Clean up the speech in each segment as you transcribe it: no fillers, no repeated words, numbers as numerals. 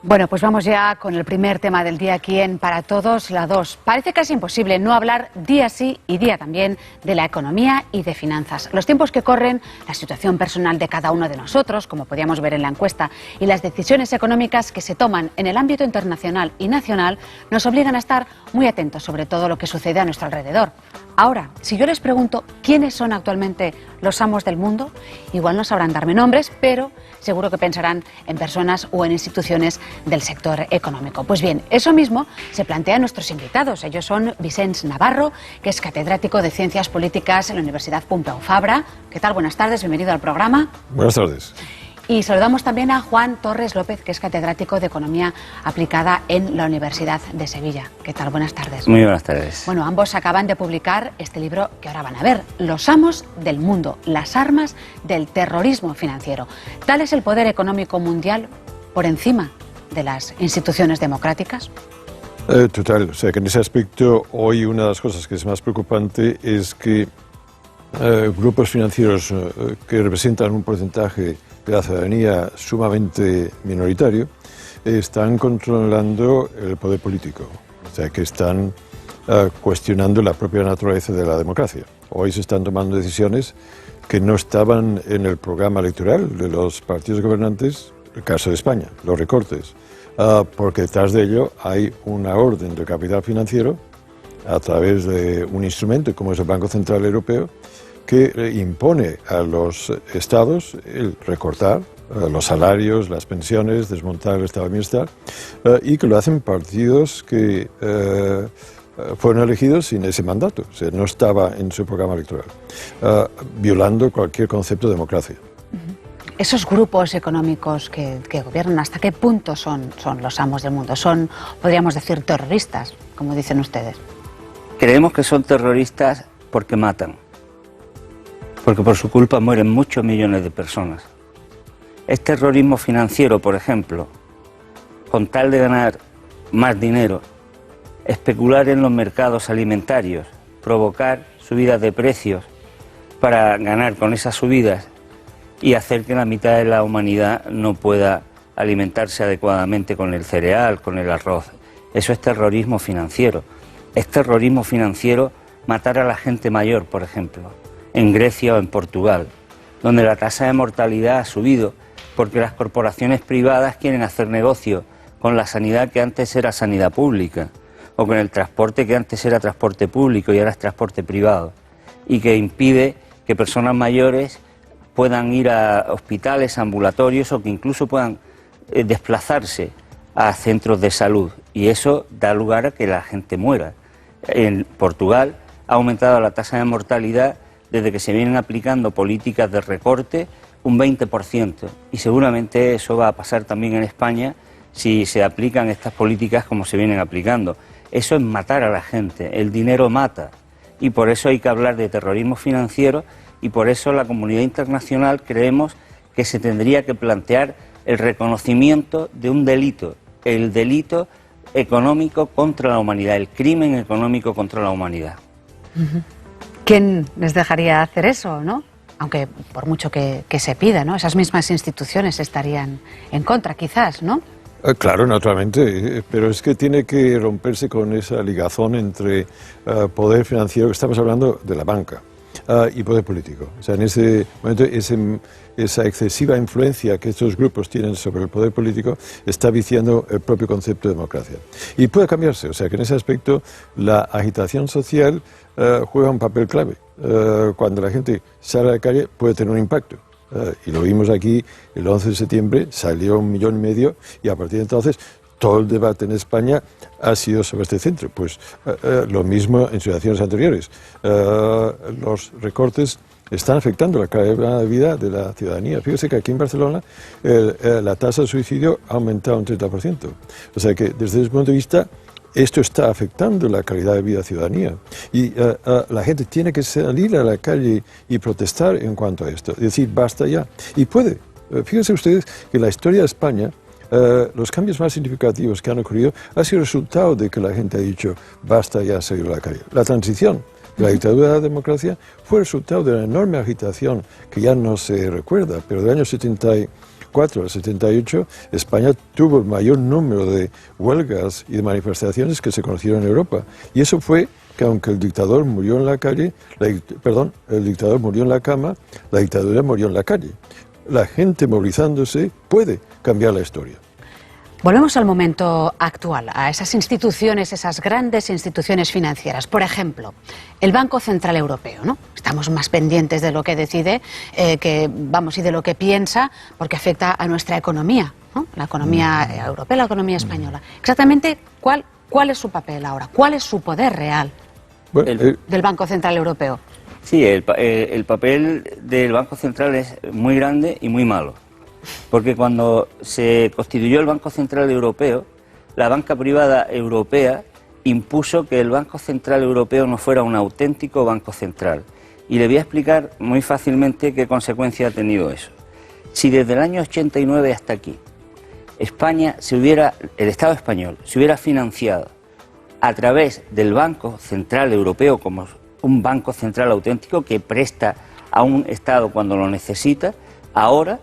Bueno, pues vamos ya con el primer tema del día aquí en Para Todos, la 2. Parece casi imposible no hablar día sí y día también de la economía y de finanzas. Los tiempos que corren, la situación personal de cada uno de nosotros, como podíamos ver en la encuesta, y las decisiones económicas que se toman en el ámbito internacional y nacional nos obligan a estar muy atentos sobre todo lo que sucede a nuestro alrededor. Ahora, si yo les pregunto quiénes son actualmente los amos del mundo, igual no sabrán darme nombres, pero seguro que pensarán en personas o en instituciones del sector económico. Pues bien, eso mismo se plantea a nuestros invitados. Ellos son Vicenç Navarro, que es catedrático de Ciencias Políticas en la Universidad Pompeu Fabra. ¿Qué tal? Buenas tardes, bienvenido al programa. Buenas tardes. Y saludamos también a Juan Torres López, que es catedrático de Economía Aplicada en la Universidad de Sevilla. ¿Qué tal? Buenas tardes. Muy buenas tardes. Bueno, ambos acaban de publicar este libro que ahora van a ver, Los amos del mundo, las armas del terrorismo financiero. ¿Tal es el poder económico mundial por encima de las instituciones democráticas? Total, o sea que en ese aspecto hoy una de las cosas que es más preocupante es que grupos financieros que representan un porcentaje de la ciudadanía sumamente minoritario están controlando el poder político, o sea que están cuestionando la propia naturaleza de la democracia. Hoy se están tomando decisiones que no estaban en el programa electoral de los partidos gobernantes, el caso de España, los recortes, porque detrás de ello hay una orden de capital financiero a través de un instrumento como es el Banco Central Europeo que impone a los estados el recortar los salarios, las pensiones, desmontar el estado de bienestar y que lo hacen partidos que fueron elegidos sin ese mandato, o sea, no estaba en su programa electoral, violando cualquier concepto de democracia. Esos grupos económicos que gobiernan, ¿hasta qué punto son los amos del mundo? ¿Son, podríamos decir, terroristas, como dicen ustedes? Creemos que son terroristas porque matan, porque por su culpa mueren muchos millones de personas. Es terrorismo financiero, por ejemplo, con tal de ganar más dinero, especular en los mercados alimentarios, provocar subidas de precios para ganar con esas subidas y hacer que la mitad de la humanidad no pueda alimentarse adecuadamente con el cereal, con el arroz. Eso es terrorismo financiero. Es terrorismo financiero matar a la gente mayor, por ejemplo, en Grecia o en Portugal, donde la tasa de mortalidad ha subido porque las corporaciones privadas quieren hacer negocio con la sanidad que antes era sanidad pública, o con el transporte que antes era transporte público y ahora es transporte privado, y que impide que personas mayores puedan ir a hospitales, ambulatorios o que incluso puedan desplazarse a centros de salud, y eso da lugar a que la gente muera. En Portugal ha aumentado la tasa de mortalidad desde que se vienen aplicando políticas de recorte un 20%, y seguramente eso va a pasar también en España si se aplican estas políticas como se vienen aplicando. Eso es matar a la gente, el dinero mata, y por eso hay que hablar de terrorismo financiero, y por eso la comunidad internacional creemos que se tendría que plantear el reconocimiento de un delito, el delito económico contra la humanidad, el crimen económico contra la humanidad. ¿Quién les dejaría hacer eso, no? Aunque por mucho que se pida, ¿no? Esas mismas instituciones estarían en contra, quizás, ¿no? Claro, naturalmente, pero es que tiene que romperse con esa ligazón entre poder financiero, que estamos hablando de la banca, y poder político. O sea, en ese momento esa excesiva influencia que estos grupos tienen sobre el poder político está viciando el propio concepto de democracia. Y puede cambiarse, o sea que en ese aspecto la agitación social juega un papel clave. Cuando la gente sale a la calle puede tener un impacto. Y lo vimos aquí el 11 de septiembre, salió 1,5 millones y a partir de entonces todo el debate en España ha sido sobre este centro. Pues lo mismo en situaciones anteriores. Los recortes están afectando la calidad de vida de la ciudadanía. Fíjese que aquí en Barcelona la tasa de suicidio ha aumentado un 30%. O sea que desde ese punto de vista esto está afectando la calidad de vida de la ciudadanía. Y la gente tiene que salir a la calle y protestar en cuanto a esto. Decir, basta ya. Y puede. Fíjense ustedes que la historia de España, los cambios más significativos que han ocurrido ha sido el resultado de que la gente ha dicho, basta ya salir a la calle. La transición de la dictadura a la democracia fue el resultado de una enorme agitación que ya no se recuerda, pero del año 78 74 al 78, España tuvo el mayor número de huelgas y de manifestaciones que se conocieron en Europa. Y eso fue que aunque el dictador murió en la calle, el dictador murió en la cama, la dictadura murió en la calle. La gente movilizándose puede cambiar la historia. Volvemos al momento actual, a esas instituciones, esas grandes instituciones financieras. Por ejemplo, el Banco Central Europeo, ¿no? Estamos más pendientes de lo que decide y de lo que piensa, porque afecta a nuestra economía, ¿no? La economía europea, la economía española. Exactamente, ¿cuál es su papel ahora? ¿Cuál es su poder real del Banco Central Europeo? Sí, el papel del Banco Central es muy grande y muy malo. Porque cuando se constituyó el Banco Central Europeo, la banca privada europea impuso que el Banco Central Europeo no fuera un auténtico banco central. Y le voy a explicar muy fácilmente qué consecuencia ha tenido eso. Si desde el año 89 hasta aquí, el Estado español se hubiera financiado a través del Banco Central Europeo como un banco central auténtico que presta a un Estado cuando lo necesita, ahora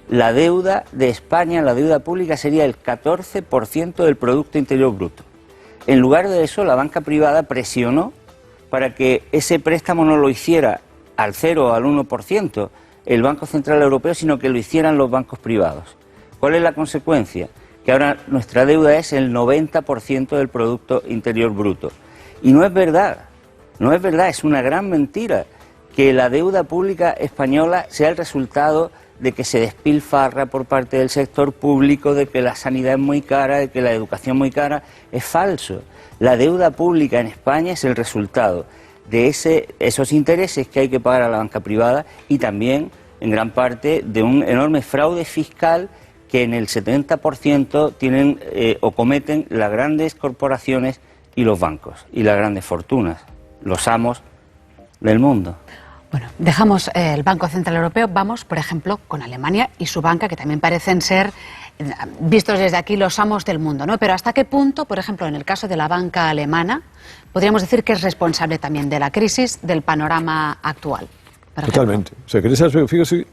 la deuda de España, la deuda pública, sería el 14% del Producto Interior Bruto. En lugar de eso, la banca privada presionó para que ese préstamo no lo hiciera al 0 o al 1% el Banco Central Europeo, sino que lo hicieran los bancos privados. ¿Cuál es la consecuencia? Que ahora nuestra deuda es el 90% del Producto Interior Bruto. Y no es verdad, es una gran mentira que la deuda pública española sea el resultado de que se despilfarra por parte del sector público, de que la sanidad es muy cara, de que la educación es muy cara. Es falso. La deuda pública en España es el resultado de esos intereses que hay que pagar a la banca privada y también, en gran parte, de un enorme fraude fiscal que en el 70% tienen o cometen las grandes corporaciones y los bancos, y las grandes fortunas, los amos del mundo. Bueno, dejamos el Banco Central Europeo, vamos, por ejemplo, con Alemania y su banca, que también parecen ser, vistos desde aquí, los amos del mundo, ¿no? Pero ¿hasta qué punto, por ejemplo, en el caso de la banca alemana, podríamos decir que es responsable también de la crisis, del panorama actual? Totalmente. O sea, fíjese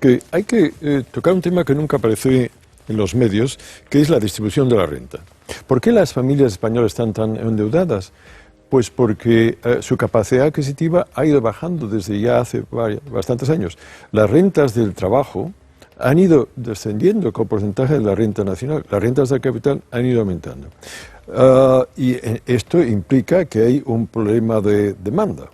que hay que tocar un tema que nunca aparece en los medios, que es la distribución de la renta. ¿Por qué las familias españolas están tan endeudadas? Pues porque su capacidad adquisitiva ha ido bajando desde ya hace bastantes años. Las rentas del trabajo han ido descendiendo con porcentaje de la renta nacional. Las rentas del capital han ido aumentando. Y esto implica que hay un problema de demanda.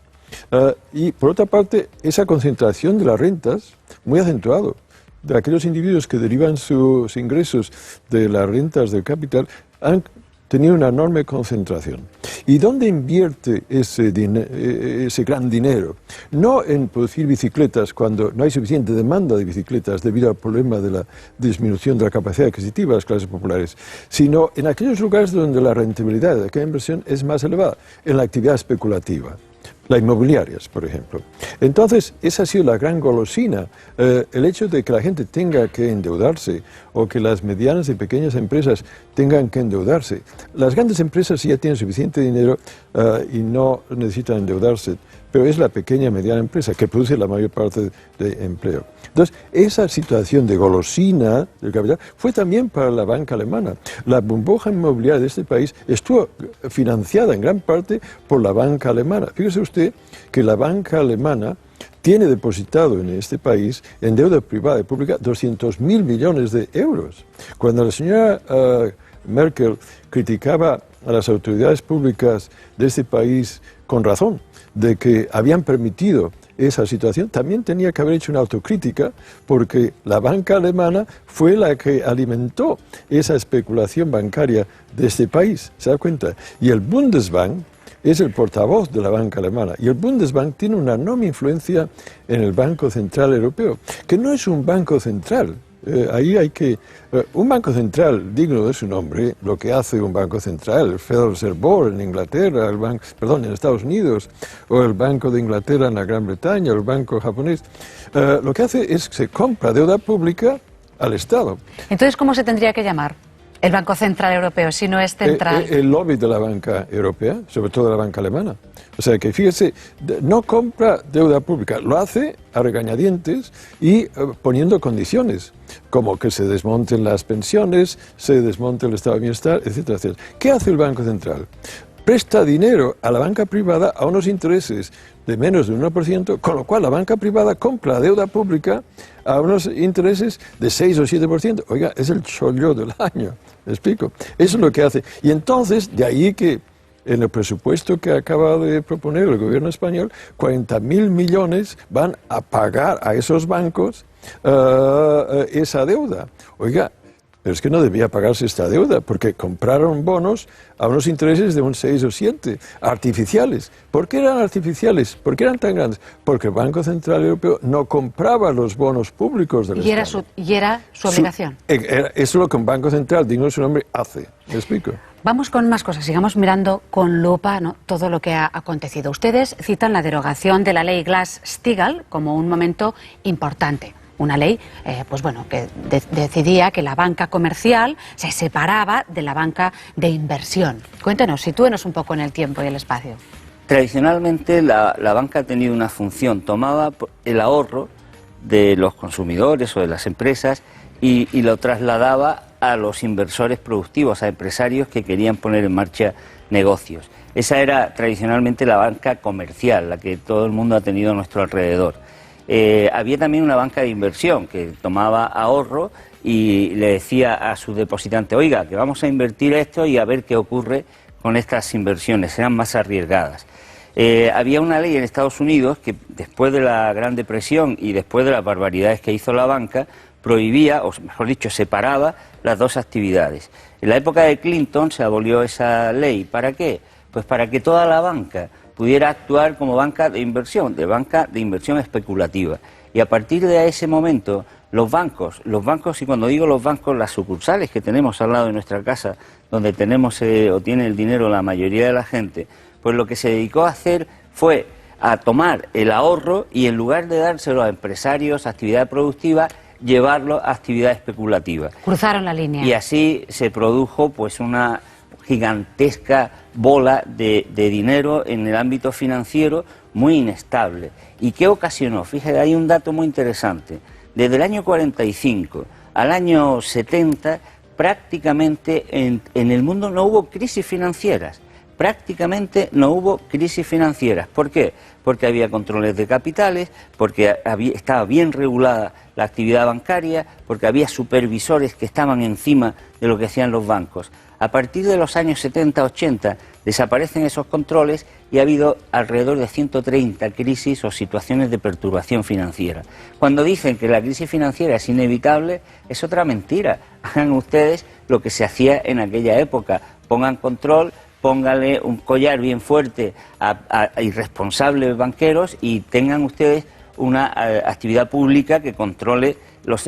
Y por otra parte, esa concentración de las rentas, muy acentuado, de aquellos individuos que derivan sus ingresos de las rentas del capital, han tenido una enorme concentración. ¿Y dónde invierte ese gran dinero? No en producir bicicletas cuando no hay suficiente demanda de bicicletas debido al problema de la disminución de la capacidad adquisitiva de las clases populares, sino en aquellos lugares donde la rentabilidad de aquella inversión es más elevada, en la actividad especulativa. Las inmobiliarias, por ejemplo. Entonces, esa ha sido la gran golosina, el hecho de que la gente tenga que endeudarse o que las medianas y pequeñas empresas tengan que endeudarse. Las grandes empresas ya tienen suficiente dinero y no necesitan endeudarse, pero es la pequeña y mediana empresa que produce la mayor parte de empleo. Entonces, esa situación de golosina del capital fue también para la banca alemana. La burbuja inmobiliaria de este país estuvo financiada en gran parte por la banca alemana. Fíjese usted que la banca alemana tiene depositado en este país, en deuda privada y pública, 200.000 millones de euros. Cuando la señora Merkel criticaba a las autoridades públicas de este país con razón, de que habían permitido esa situación, también tenía que haber hecho una autocrítica porque la banca alemana fue la que alimentó esa especulación bancaria de este país, ¿se da cuenta? Y el Bundesbank es el portavoz de la banca alemana y el Bundesbank tiene una enorme influencia en el Banco Central Europeo, que no es un banco central. Ahí hay que... un banco central digno de su nombre, lo que hace un banco central, el Federal Reserve Board en Inglaterra, en Estados Unidos, o el Banco de Inglaterra en la Gran Bretaña, o el banco japonés, lo que hace es que se compra deuda pública al Estado. Entonces, ¿cómo se tendría que llamar el Banco Central Europeo si no es central? El lobby de la banca europea, sobre todo de la banca alemana. O sea que fíjese, no compra deuda pública, lo hace a regañadientes y poniendo condiciones. como que se desmonten las pensiones, se desmonte el estado de bienestar, etcétera, etcétera. ¿Qué hace el Banco Central? Presta dinero a la banca privada a unos intereses de menos de 1%, con lo cual la banca privada compra deuda pública a unos intereses de 6 o 7%. Oiga, es el chollo del año, ¿me explico? Eso es lo que hace. Y entonces, de ahí que en el presupuesto que acaba de proponer el gobierno español, 40.000 millones van a pagar a esos bancos esa deuda. Oiga, pero es que no debía pagarse esta deuda, porque compraron bonos a unos intereses de un 6 o 7, artificiales. ¿Por qué eran artificiales? ¿Por qué eran tan grandes? Porque el Banco Central Europeo no compraba los bonos públicos del Estado. Y era su obligación. Eso es lo que un Banco Central, digno de su nombre, hace. ¿Me explico? Vamos con más cosas, sigamos mirando con lupa, ¿no?, todo lo que ha acontecido. Ustedes citan la derogación de la ley Glass-Steagall como un momento importante. Una ley, pues bueno, que decidía que la banca comercial se separaba de la banca de inversión. Cuéntenos, sitúenos un poco en el tiempo y el espacio. Tradicionalmente la banca ha tenido una función, tomaba el ahorro de los consumidores o de las empresas y lo trasladaba a los inversores productivos, a empresarios que querían poner en marcha negocios. Esa era tradicionalmente la banca comercial, la que todo el mundo ha tenido a nuestro alrededor. Había también una banca de inversión que tomaba ahorro y le decía a su depositante, oiga, que vamos a invertir esto y a ver qué ocurre con estas inversiones, eran más arriesgadas. Había una ley en Estados Unidos que después de la Gran Depresión y después de las barbaridades que hizo la banca, prohibía, o mejor dicho, separaba las dos actividades. En la época de Clinton se abolió esa ley. ¿Para qué? Pues para que toda la banca pudiera actuar como banca de inversión especulativa. Y a partir de ese momento, los bancos, y cuando digo los bancos, las sucursales que tenemos al lado de nuestra casa, donde tenemos o tiene el dinero la mayoría de la gente, pues lo que se dedicó a hacer fue a tomar el ahorro y en lugar de dárselo a empresarios, actividad productiva, llevarlo a actividad especulativa. Cruzaron la línea. Y así se produjo pues una gigantesca bola de dinero en el ámbito financiero muy inestable. ¿Y qué ocasionó? Fíjate, hay un dato muy interesante. Desde el año 45 al año 70, prácticamente en el mundo no hubo crisis financieras. Prácticamente no hubo crisis financieras. ¿Por qué? Porque había controles de capitales, porque estaba bien regulada la actividad bancaria, porque había supervisores que estaban encima de lo que hacían los bancos. A partir de los años 70-80 desaparecen esos controles y ha habido alrededor de 130 crisis o situaciones de perturbación financiera. Cuando dicen que la crisis financiera es inevitable, es otra mentira. Hagan ustedes lo que se hacía en aquella época, pongan control, póngale un collar bien fuerte a irresponsables banqueros y tengan ustedes una actividad pública que controle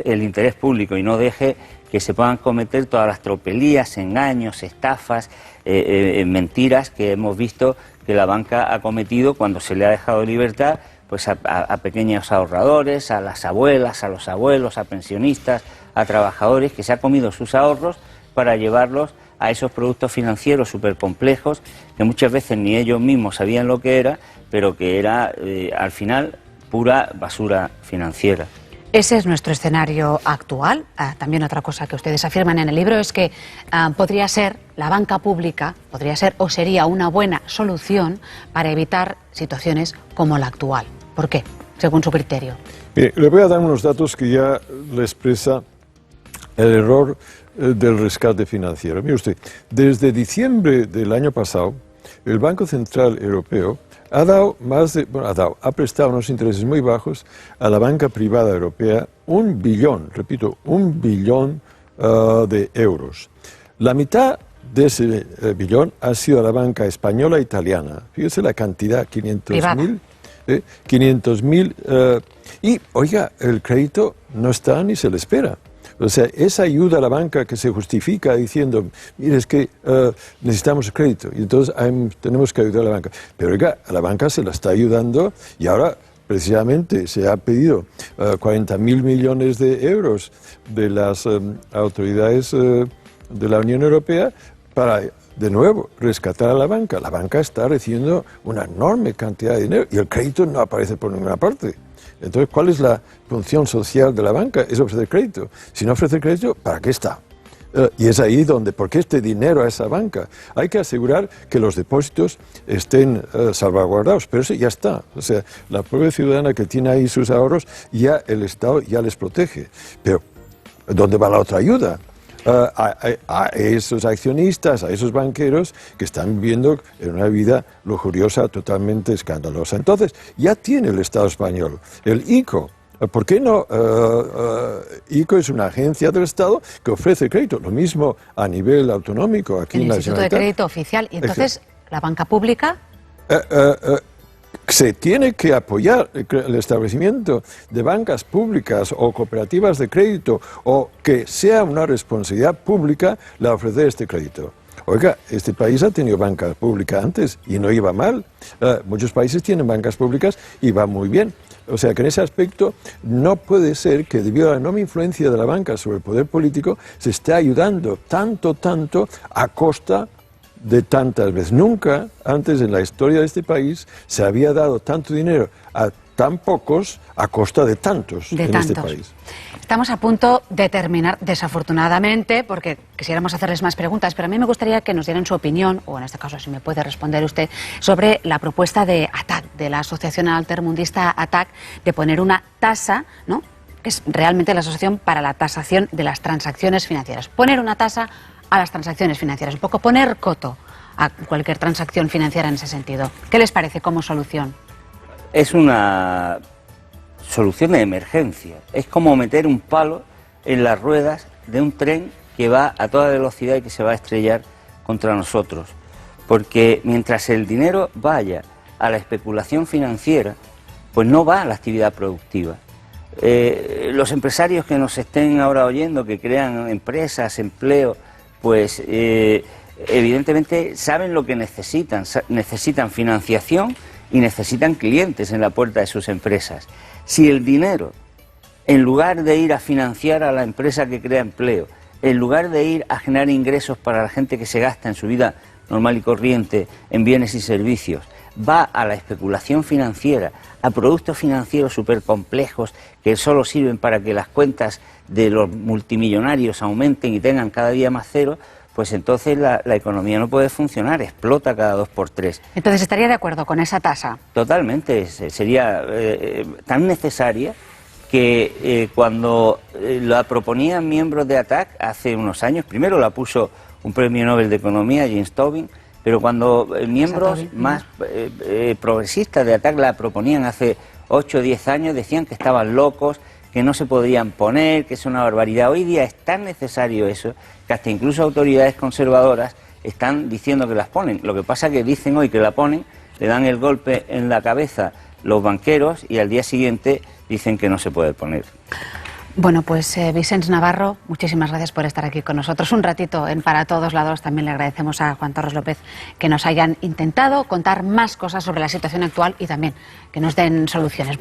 el interés público y no deje que se puedan cometer todas las tropelías, engaños, estafas, mentiras que hemos visto que la banca ha cometido cuando se le ha dejado libertad pues a pequeños ahorradores, a las abuelas, a los abuelos, a pensionistas, a trabajadores que se ha comido sus ahorros para llevarlos a esos productos financieros súper complejos que muchas veces ni ellos mismos sabían lo que era, pero que era al final pura basura financiera. Ese es nuestro escenario actual. También otra cosa que ustedes afirman en el libro es que podría ser la banca pública, podría ser o sería una buena solución para evitar situaciones como la actual. ¿Por qué? Según su criterio. Mire, le voy a dar unos datos que ya le expresa el error del rescate financiero. Mire usted, desde diciembre del año pasado, el Banco Central Europeo ha prestado unos intereses muy bajos a la banca privada europea, 1 billón, repito, 1 billón de euros. La mitad de ese billón ha sido a la banca española e italiana. Fíjese la cantidad, 500.000. 500.000. Y, oiga, el crédito no está ni se le espera. O sea, esa ayuda a la banca que se justifica diciendo, mire, es que necesitamos crédito y entonces tenemos que ayudar a la banca. Pero oiga, a la banca se la está ayudando y ahora precisamente se ha pedido 40.000 millones de euros de las autoridades de la Unión Europea para, de nuevo, rescatar a la banca. La banca está recibiendo una enorme cantidad de dinero y el crédito no aparece por ninguna parte. Entonces, ¿cuál es la función social de la banca? Es ofrecer crédito. Si no ofrece crédito, ¿para qué está? Y es ahí donde, ¿por qué este dinero a esa banca? Hay que asegurar que los depósitos estén salvaguardados, pero eso ya está. O sea, la propia ciudadana que tiene ahí sus ahorros, ya el Estado ya les protege. Pero, ¿dónde va la otra ayuda? A esos accionistas, a esos banqueros que están viviendo en una vida lujuriosa totalmente escandalosa. Entonces, ya tiene el Estado español el ICO. ¿Por qué no? ICO es una agencia del Estado que ofrece crédito, lo mismo a nivel autonómico aquí en la Instituto de Crédito Oficial. Y entonces, ¿la banca pública? Se tiene que apoyar el establecimiento de bancas públicas o cooperativas de crédito, o que sea una responsabilidad pública la ofrecer este crédito. Oiga, este país ha tenido banca pública antes y no iba mal. Muchos países tienen bancas públicas y va muy bien. O sea que en ese aspecto no puede ser que debido a la enorme influencia de la banca sobre el poder político se esté ayudando tanto a costa de tantas veces. Nunca antes en la historia de este país se había dado tanto dinero a tan pocos a costa de tantos este país. Estamos a punto de terminar, desafortunadamente, porque quisiéramos hacerles más preguntas, pero a mí me gustaría que nos dieran su opinión, o en este caso si me puede responder usted, sobre la propuesta de ATAC, de la Asociación Altermundista ATAC, de poner una tasa, ¿no?, que es realmente la Asociación para la Tasación de las Transacciones Financieras. Poner una tasa a las transacciones financieras, un poco poner coto a cualquier transacción financiera en ese sentido. ¿Qué les parece como solución? Es una solución de emergencia. Es como meter un palo en las ruedas de un tren que va a toda velocidad y que se va a estrellar contra nosotros. Porque mientras el dinero vaya a la especulación financiera, pues no va a la actividad productiva. Los empresarios que nos estén ahora oyendo, que crean empresas, empleo, pues evidentemente saben lo que necesitan. Necesitan financiación y necesitan clientes en la puerta de sus empresas. Si el dinero, en lugar de ir a financiar a la empresa que crea empleo, en lugar de ir a generar ingresos para la gente que se gasta en su vida normal y corriente en bienes y servicios, va a la especulación financiera, a productos financieros súper complejos que solo sirven para que las cuentas de los multimillonarios aumenten y tengan cada día más cero, pues entonces la economía no puede funcionar, explota cada 2 por 3. Entonces, ¿estaría de acuerdo con esa tasa? Totalmente, sería tan necesaria que cuando la proponían miembros de ATAC hace unos años, primero la puso un premio Nobel de Economía, James Tobin, pero cuando miembros más progresistas de ATAC la proponían hace 8 o 10 años, decían que estaban locos, que no se podrían poner, que es una barbaridad. Hoy día es tan necesario eso que hasta incluso autoridades conservadoras están diciendo que las ponen. Lo que pasa es que dicen hoy que la ponen, le dan el golpe en la cabeza los banqueros y al día siguiente dicen que no se puede poner. Bueno, pues Vicens Navarro, muchísimas gracias por estar aquí con nosotros un ratito en Para Todos Lados. También le agradecemos a Juan Torres López que nos hayan intentado contar más cosas sobre la situación actual y también que nos den soluciones.